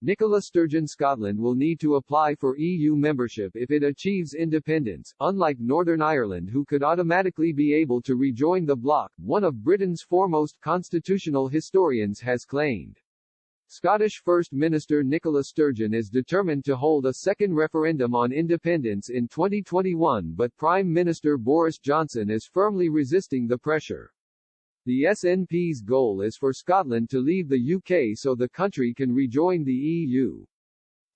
Nicola Sturgeon. Scotland will need to apply for EU membership if it achieves independence, unlike Northern Ireland, who could automatically be able to rejoin the bloc, one of Britain's foremost constitutional historians has claimed. Scottish First Minister Nicola Sturgeon is determined to hold a second referendum on independence in 2021, but Prime Minister Boris Johnson is firmly resisting the pressure. The SNP's goal is for Scotland to leave the UK so the country can rejoin the EU.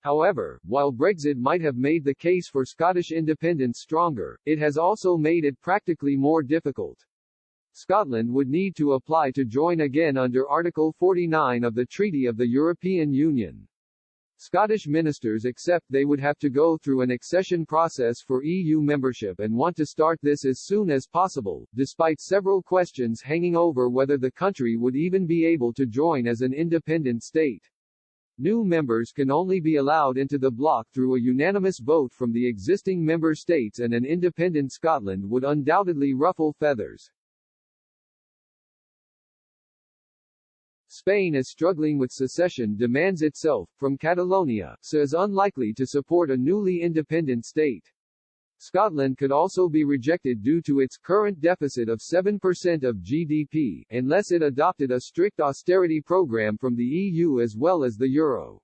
However, while Brexit might have made the case for Scottish independence stronger, it has also made it practically more difficult. Scotland would need to apply to join again under Article 49 of the Treaty of the European Union. Scottish ministers accept they would have to go through an accession process for EU membership and want to start this as soon as possible, despite several questions hanging over whether the country would even be able to join as an independent state. New members can only be allowed into the bloc through a unanimous vote from the existing member states, and an independent Scotland would undoubtedly ruffle feathers. Spain is struggling with secession demands itself, from Catalonia, so is unlikely to support a newly independent state. Scotland could also be rejected due to its current deficit of 7% of GDP, unless it adopted a strict austerity program from the EU as well as the euro.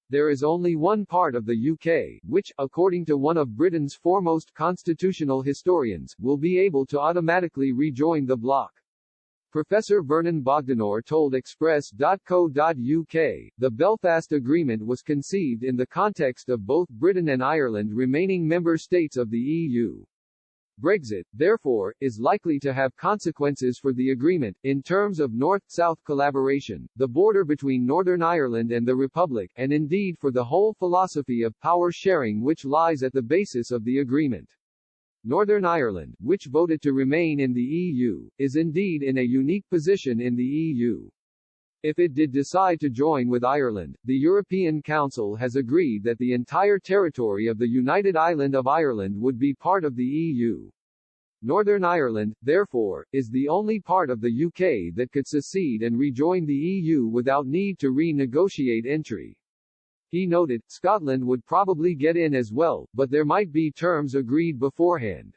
There is only one part of the UK, which, according to one of Britain's foremost constitutional historians, will be able to automatically rejoin the bloc. Professor Vernon Bogdanor told Express.co.uk, the Belfast Agreement was conceived in the context of both Britain and Ireland remaining member states of the EU. Brexit, therefore, is likely to have consequences for the agreement, in terms of North-South collaboration, the border between Northern Ireland and the Republic, and indeed for the whole philosophy of power sharing which lies at the basis of the agreement. Northern Ireland, which voted to remain in the EU, is indeed in a unique position in the EU. If it did decide to join with Ireland, the European Council has agreed that the entire territory of the United Island of Ireland would be part of the EU. Northern Ireland, therefore, is the only part of the UK that could secede and rejoin the EU without need to renegotiate entry. He noted, Scotland would probably get in as well, but there might be terms agreed beforehand.